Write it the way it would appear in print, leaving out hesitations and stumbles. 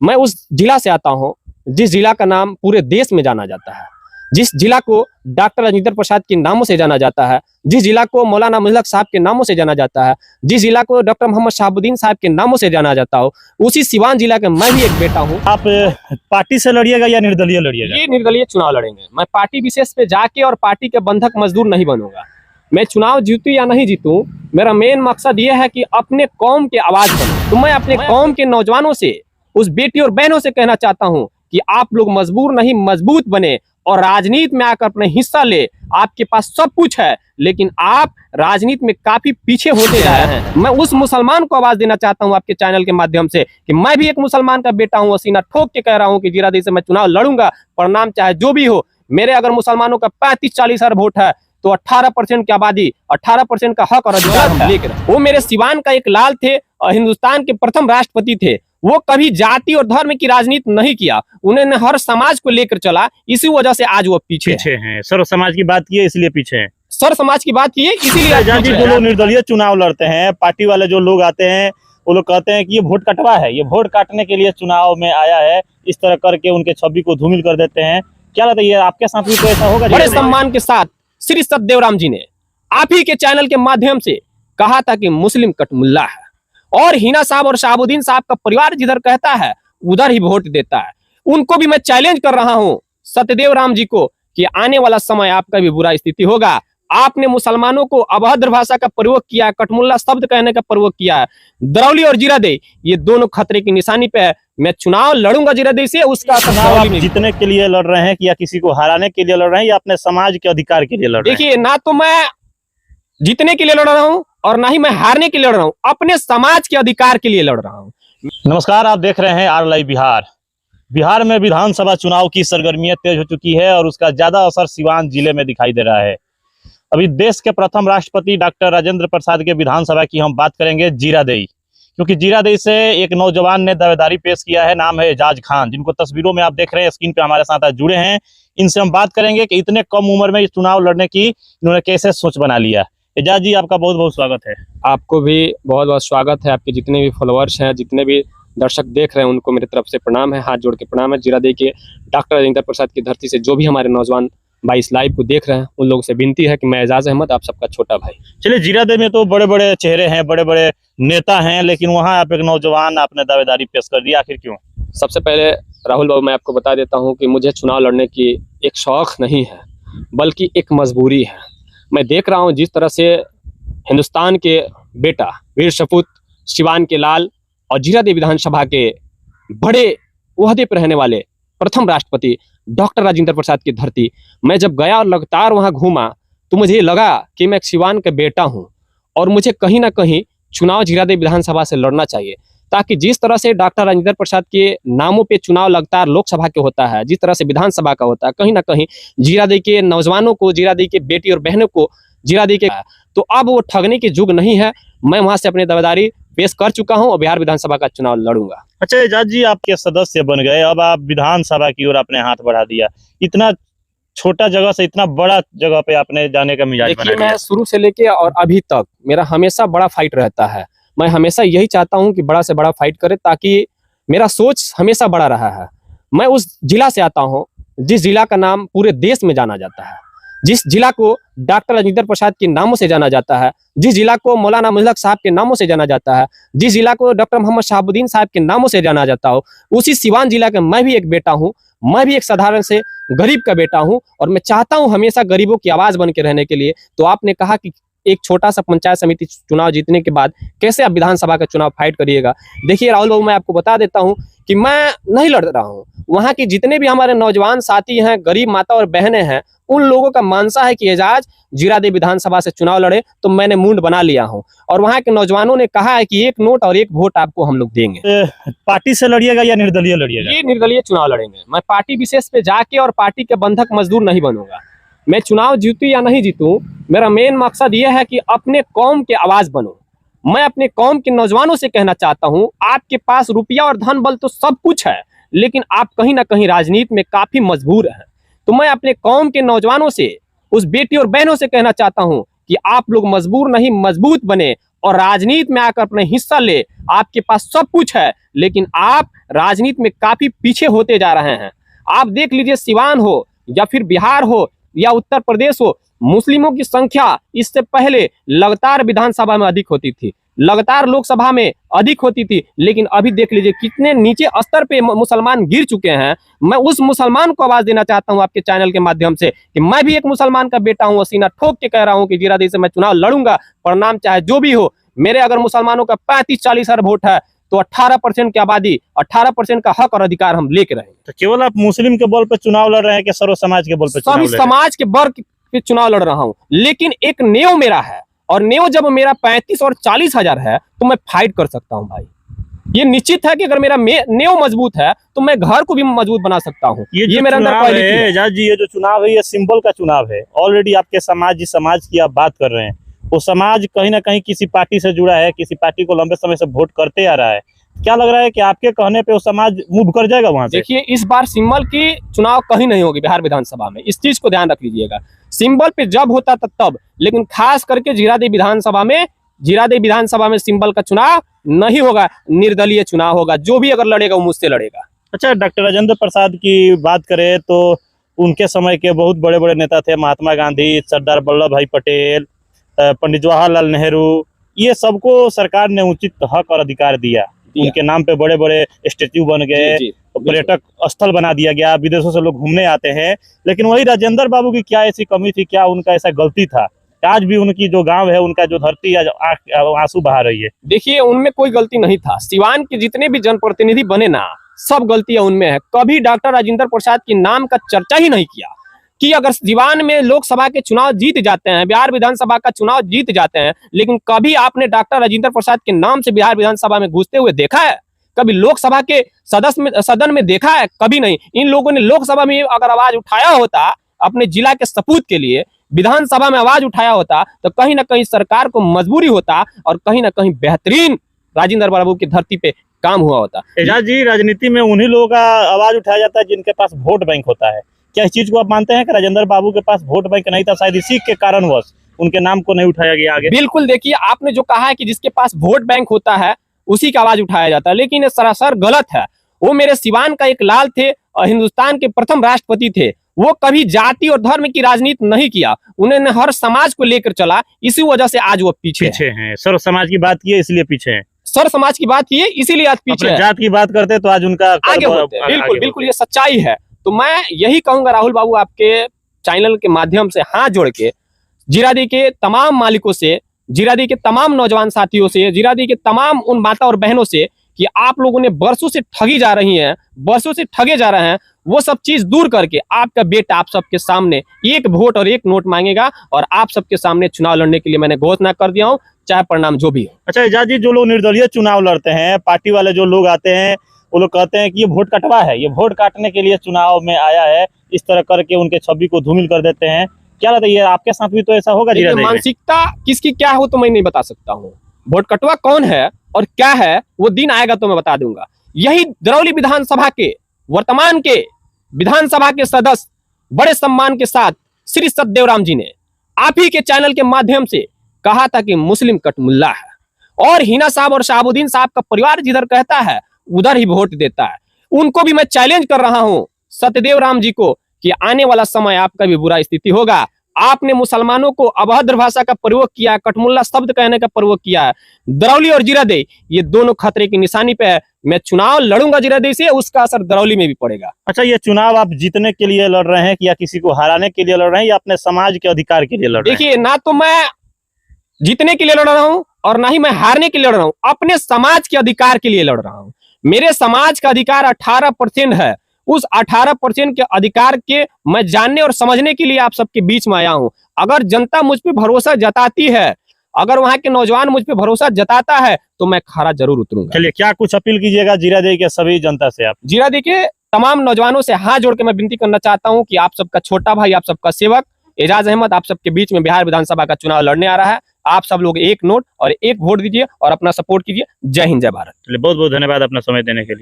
मैं उस जिला से आता हूं जिस जिला का नाम पूरे देश में जाना जाता है, जिस जिला को डॉक्टर राजेंद्र प्रसाद के नामों से जाना जाता है, जिस जिला को मौलाना मुल्क साहब के नामों से जाना जाता है, जिस जिला को डॉक्टर मोहम्मद शहाबुद्दीन साहब के नामों से जाना जाता हो, उसी सिवान जिला का मैं भी एक बेटा हूँ। आप पार्टी से लड़िएगा या निर्दलीय लड़िएगा? ये निर्दलीय चुनाव लड़ेंगे। मैं पार्टी विशेष पे जाके और पार्टी के बंधक मजदूर नहीं बनूंगा। मैं चुनाव जीतूं या नहीं जीतूं, मेरा मेन मकसद ये है कि अपने कौम के आवाज बनूं। तो मैं अपने कौम के नौजवानों से, उस बेटी और बहनों से कहना चाहता हूं कि आप लोग मजबूर नहीं मजबूत बने और राजनीति में आकर अपने हिस्सा ले। आपके पास सब कुछ है, लेकिन आप राजनीति में काफी पीछे होते जा रहे हैं। मैं उस मुसलमान को आवाज देना चाहता हूं आपके चैनल के माध्यम से कि मैं भी एक मुसलमान का बेटा हूं और सीना ठोक के कह रहा हूं कि जीरादेई से मैं चुनाव लड़ूंगा, परिणाम चाहे जो भी हो। मेरे अगर मुसलमानों का 35-40 हजार वोट है तो 18% की आबादी, 18% का हक और अधिकार हम लेकर, वो मेरे सिवान का एक लाल थे और हिंदुस्तान के प्रथम राष्ट्रपति थे। वो कभी जाति और धर्म की राजनीति नहीं किया, उन्होंने हर समाज को लेकर चला। इसी वजह से आज वो पीछे हैं। सर्व समाज की बात की है इसलिए पीछे हैं। सर समाज की बात की है इसीलिए जो लोग निर्दलीय चुनाव लड़ते हैं, पार्टी वाले जो लोग आते हैं, वो लोग कहते हैं कि ये वोट कटवा है, ये वोट काटने के लिए चुनाव में आया है, इस तरह करके उनके छवि को धूमिल कर देते हैं। क्या लगता है आपके साथ भी तो ऐसा होगा? बड़े सम्मान के साथ श्री सत्यदेव राम जी ने आप ही के चैनल के माध्यम से कहा था कि मुस्लिम कटमुल्ला है और हिना साहब और शहाबुद्दीन साहब का परिवार जिधर कहता है उधर ही वोट देता है। उनको भी मैं चैलेंज कर रहा हूं सत्यदेव राम जी को कि आने वाला समय आपका भी बुरा स्थिति होगा। आपने मुसलमानों को अभद्र भाषा का प्रयोग किया, कटमुल्ला शब्द कहने का प्रयोग किया है। दरौली और जीरादेई ये दोनों खतरे की निशानी पे है। मैं चुनाव लड़ूंगा जीरादेई से, उसका चुनाव जीतने के लिए लड़ रहे हैं या किसी को हराने के लिए लड़ रहे हैं या अपने समाज के अधिकार के लिए लड़ रहे हैं? देखिए, ना तो मैं जीतने के लिए लड़ रहा हूं और ना ही मैं हारने के लिए लड़ रहा हूं, अपने समाज के अधिकार के लिए लड़ रहा हूं। नमस्कार, आप देख रहे हैं आर लाइव बिहार। बिहार में विधानसभा चुनाव की सरगर्मियां तेज हो चुकी है और उसका ज्यादा असर सिवान जिले में दिखाई दे रहा है। अभी देश के प्रथम राष्ट्रपति डॉक्टर राजेंद्र प्रसाद के विधानसभा की हम बात करेंगे जीरादेई, क्योंकि जीरादेई से एक नौजवान ने दावेदारी पेश किया है। नाम है एजाज खान, जिनको तस्वीरों में आप देख रहे हैं, स्क्रीन पे हमारे साथ जुड़े हैं। इनसे हम बात करेंगे कि इतने कम उम्र में इस चुनाव लड़ने की इन्होंने कैसे सोच बना लिया। एजाज जी, आपका बहुत बहुत स्वागत है। आपको भी बहुत बहुत स्वागत है। आपके जितने भी फॉलोअर्स हैं, जितने भी दर्शक देख रहे हैं, उनको मेरी तरफ से प्रणाम है, हाथ जोड़ के प्रणाम है। जीरादेई के डॉक्टर राजेंद्र प्रसाद की धरती से जो भी हमारे नौजवान भाई इस लाइव को देख रहे हैं, उन लोगों से विनती है कि मैं एजाज अहमद, आप सबका छोटा भाई। चलिए, जीरादेई में तो बड़े बड़े चेहरे हैं, बड़े बड़े नेता हैं, लेकिन वहाँ आप एक नौजवान आपने दावेदारी पेश कर दिया, आखिर क्यों? सबसे पहले राहुल बाबू, मैं आपको बता देता हूँ कि मुझे चुनाव लड़ने की एक शौक नहीं है, बल्कि एक मजबूरी है। मैं देख रहा हूँ जिस तरह से हिंदुस्तान के बेटा, वीर सपूत, सिवान के लाल और जीरादेई विधानसभा के बड़े ओहदे पर रहने वाले प्रथम राष्ट्रपति डॉक्टर राजेंद्र प्रसाद की धरती, मैं जब गया और लगातार वहां घूमा तो मुझे लगा कि मैं सिवान का बेटा हूं और मुझे कहीं ना कहीं चुनाव जीरादेई विधानसभा से लड़ना चाहिए, ताकि जिस तरह से डॉक्टर राजेंद्र प्रसाद के नामों पे चुनाव लगातार लोकसभा के होता है, जिस तरह से विधानसभा का होता है, कहीं ना कहीं जीरादेई के नौजवानों को, जीरादेई के बेटी और बहनों को, जीरादेई के, तो अब वो ठगने की युग नहीं है। मैं वहां से अपनी दावेदारी पेश कर चुका हूं और बिहार विधानसभा का चुनाव लड़ूंगा। अच्छा एजाज जी, आपके सदस्य बन गए, अब आप विधानसभा की ओर अपने हाथ बढ़ा दिया। इतना छोटा जगह से इतना बड़ा जगह पे आपने जाने का मिजाज बना लिया। मैं शुरू से लेके और अभी तक मेरा हमेशा बड़ा फाइट रहता है। मैं हमेशा यही चाहता हूं कि बड़ा से बड़ा फाइट करे, ताकि मेरा सोच हमेशा बड़ा रहा है। मैं उस जिला से आता हूं जिस जिला का नाम पूरे देश में जाना जाता है, जिस जिला को डॉक्टर राजेंद्र प्रसाद के नामों से जाना जाता है, जिस जिला को मौलाना मुल्क साहब के नामों से जाना जाता है, जिस जिला को डॉक्टर मोहम्मद शहाबुद्दीन साहब के नामों से जाना जाता हो, उसी सिवान जिला का मैं भी एक बेटा हूं। मैं भी एक साधारण से गरीब का बेटा हूं और मैं चाहता हूं हमेशा गरीबों की आवाज बन के रहने के लिए। तो आपने कहा कि एक छोटा सा पंचायत समिति चुनाव जीतने के बाद कैसे आप विधानसभा का चुनाव फाइट करिएगा। देखिए राहुल बाबू, मैं आपको बता देता हूं कि मैं नहीं लड़ रहा हूं। वहां के जितने भी हमारे नौजवान साथी हैं, गरीब माता और बहनें हैं, उन लोगों का मानसा है कि एजाज जीरादेई विधानसभा से चुनाव लड़े, तो मैंने मूड बना लिया हूं। और वहां के नौजवानों ने कहा है कि 1 नोट और 1 वोट आपको हम लोग देंगे। पार्टी से लड़िएगा या निर्दलीय लड़िएगा? ये निर्दलीय चुनाव लड़ेंगे। मैं पार्टी विशेष पे जाके और पार्टी के बंधक मजदूर नहीं बनूंगा। मैं चुनाव जीतूं या नहीं जीतूं, मेरा मेन मकसद ये है कि अपने कौम के आवाज बनूं। मैं अपने कौम के नौजवानों से कहना चाहता हूं, आपके पास रुपया और धन बल तो सब कुछ है, लेकिन आप कहीं ना कहीं राजनीति में काफी मजबूर हैं। तो मैं अपने कौम के नौजवानों से, उस बेटी और बहनों से कहना चाहता हूं कि आप लोग मजबूर नहीं मजबूत बने और राजनीति में आकर अपने हिस्सा ले। आपके पास सब कुछ है, लेकिन आप राजनीति में काफी पीछे होते जा रहे हैं। आप देख लीजिए, सिवान हो या फिर बिहार हो या उत्तर प्रदेश हो, मुस्लिमों की संख्या इससे पहले लगातार विधानसभा में अधिक होती थी, लगातार लोकसभा में अधिक होती थी, लेकिन अभी देख लीजिए कितने नीचे स्तर पे मुसलमान गिर चुके हैं। मैं उस मुसलमान को आवाज देना चाहता हूं आपके चैनल के माध्यम से कि मैं भी एक मुसलमान का बेटा हूं, सीना ठोक के कह रहा हूं कि जीरादेई से मैं चुनाव लड़ूंगा, परिणाम चाहे जो भी हो। मेरे अगर मुसलमानों का 35-40 हजार वोट है तो 18% की आबादी, 18% का हक और अधिकार हम लेके रहेंगे। तो केवल आप मुस्लिम के बल पे चुनाव लड़ रहे हैं कि सर्व समाज के बल पे चुनाव सभी लड़ रहे हैं? समाज के वर्ग पे चुनाव लड़ रहा हूं, लेकिन एक नेव मेरा है, और नेव जब मेरा 35 और 40 हजार है तो मैं फाइट कर सकता हूं भाई। ये निश्चित है कि अगर मेरा नेव मजबूत है तो मैं घर को भी मजबूत बना सकता हूं। ये मेरे अंदर चुनाव है एजाज जी, ये जो चुनाव है ये सिंबल का चुनाव है। ऑलरेडी आपके समाज, जिस समाज की आप बात कर रहे हैं, वो समाज कहीं ना कहीं किसी पार्टी से जुड़ा है, किसी पार्टी को लंबे समय से वोट करते आ रहा है। क्या लग रहा है कि आपके कहने पे वो समाज मूव कर जाएगा वहां से? देखिए, इस बार सिंबल की चुनाव कहीं नहीं होगी बिहार विधानसभा में, इस चीज को ध्यान रख लीजिएगा। सिंबल पे जब होता था तब, लेकिन खास करके जीरादेई विधानसभा में सिंबल का चुनाव नहीं होगा, निर्दलीय चुनाव होगा। जो भी अगर लड़ेगा वो मुझसे लड़ेगा। अच्छा, डॉक्टर राजेंद्र प्रसाद की बात करें तो उनके समय के बहुत बड़े बड़े नेता थे, महात्मा गांधी, सरदार वल्लभ भाई पटेल, पंडित जवाहरलाल नेहरू, ये सबको सरकार ने उचित हक और अधिकार दिया। उनके नाम पे बड़े बड़े स्टेच्यू बन गए, पर्यटक स्थल बना दिया गया, विदेशों से लोग घूमने आते हैं। लेकिन वही राजेंद्र बाबू की क्या ऐसी कमी थी, क्या उनका ऐसा गलती था? आज भी उनकी जो गांव है, उनका जो धरती है, आंसू बहा रही है। देखिए, उनमें कोई गलती नहीं था। सिवान के जितने भी जनप्रतिनिधि बने ना, सब गलतियां उनमें है। कभी डॉक्टर राजेंद्र प्रसाद के नाम का चर्चा ही नहीं किया कि अगर सिवान में लोकसभा के चुनाव जीत जाते हैं, बिहार विधानसभा का चुनाव जीत जाते हैं, लेकिन कभी आपने डॉक्टर राजेंद्र प्रसाद के नाम से बिहार विधानसभा में घुसते हुए देखा है? कभी लोकसभा के सदन में देखा है? कभी नहीं। इन लोगों ने लोकसभा में अगर आवाज उठाया होता, अपने जिला के सपूत के लिए विधानसभा में आवाज उठाया होता, तो कहीं ना कहीं सरकार को मजबूरी होता और कहीं ना कहीं बेहतरीन राजेंद्र बाबू की धरती पे काम हुआ होता। एजाज जी, राजनीति में उन्हीं लोगों का आवाज उठाया जाता है जिनके पास वोट बैंक होता है। क्या इस चीज को आप मानते हैं कि राजेंद्र बाबू के पास वोट बैंक नहीं था, शायद इसी के कारणवश उनके नाम को नहीं उठाया गया आगे? बिल्कुल। देखिए, आपने जो कहा है कि जिसके पास वोट बैंक होता है उसी का आवाज उठाया जाता है, लेकिन ये सरासर गलत है। वो मेरे सिवान का एक लाल थे और हिंदुस्तान के प्रथम राष्ट्रपति थे। वो कभी जाति और धर्म की राजनीति नहीं किया, उन्होंने हर समाज को लेकर चला। इसी वजह से आज वो पीछे हैं। सर्व समाज की बात की है इसलिए पीछे हैं। सर्व समाज की बात की है इसीलिए आज पीछे है। जात की बात करते तो आज उनका आगे होते हैं। बिल्कुल बिल्कुल, ये सच्चाई है। तो मैं यही कहूंगा राहुल बाबू, आपके चैनल के माध्यम से हाथ जोड़ के जीरादेई के तमाम मालिकों से, जीरादेई के तमाम नौजवान साथियों से, जीरादेई के तमाम उन माता और बहनों से कि आप लोगों ने बरसों से ठगी जा रही हैं, बरसों से ठगे जा रहे हैं, वो सब चीज दूर करके आपका बेटा आप सबके सामने एक वोट और एक नोट मांगेगा और आप सबके सामने चुनाव लड़ने के लिए मैंने घोषणा कर दिया हूँ, चाहे परिणाम जो भी हो। अच्छा एजाज जी, जो लोग निर्दलीय चुनाव लड़ते हैं, पार्टी वाले जो लोग आते हैं, वो लोग कहते हैं कि ये वोट कटवा है, ये वोट काटने के लिए चुनाव में आया है, इस तरह करके उनके छवि को धूमिल कर देते हैं। क्या लगता है ये आपके साथ भी तो ऐसा होगा? मानसिकता किसकी क्या हो तो मैं नहीं बता सकता हूँ। वोट कटवा कौन है और क्या है वो दिन आएगा तो मैं बता दूंगा। यही दरौली विधानसभा के वर्तमान के विधानसभा के सदस्य बड़े सम्मान के साथ श्री सतदेव राम जी ने आप ही के चैनल के माध्यम से कहा था कि मुस्लिम कटमुल्ला है, और हिना साहब और शाहबुद्दीन साहब का परिवार जिधर कहता है उधर ही वोट देता है। उनको भी मैं चैलेंज कर रहा हूं सत्यदेव राम जी को कि आने वाला समय आपका भी बुरा स्थिति होगा। आपने मुसलमानों को अभद्र भाषा का प्रयोग किया, कटमुल्ला शब्द कहने का प्रयोग किया है। दरौली और जीरादेई ये दोनों खतरे की निशानी पे है। मैं चुनाव लड़ूंगा जीरादेई से, उसका असर दरौली में भी पड़ेगा। अच्छा, ये चुनाव आप जीतने के लिए लड़ रहे हैं या किसी को हराने के लिए लड़ रहे हैं या अपने समाज के अधिकार के लिए लड़ रहे हैं? देखिए, ना तो मैं जीतने के लिए लड़ रहा हूं और ना ही मैं हारने के लिए लड़ रहा हूं, अपने समाज के अधिकार के लिए लड़ रहा हूं। मेरे समाज का अधिकार 18% है। उस 18% के अधिकार के मैं जानने और समझने के लिए आप सबके बीच में आया हूं। अगर जनता मुझ पे भरोसा जताती है, अगर वहां के नौजवान मुझ पे भरोसा जताता है तो मैं खरा जरूर उतरूंगा। चलिए, क्या कुछ अपील कीजिएगा जीरादेई के सभी जनता से? आप जीरादेई के तमाम नौजवानों से हाथ जोड़ के मैं विनती करना चाहता हूं कि आप सबका छोटा भाई, आप सबका सेवक एजाज अहमद आप सबके बीच में बिहार विधानसभा का चुनाव लड़ने आ रहा है। आप सब लोग एक नोट और एक वोट दीजिए और अपना सपोर्ट कीजिए। जय हिंद, जय भारत। बहुत बहुत धन्यवाद अपना समय देने के लिए।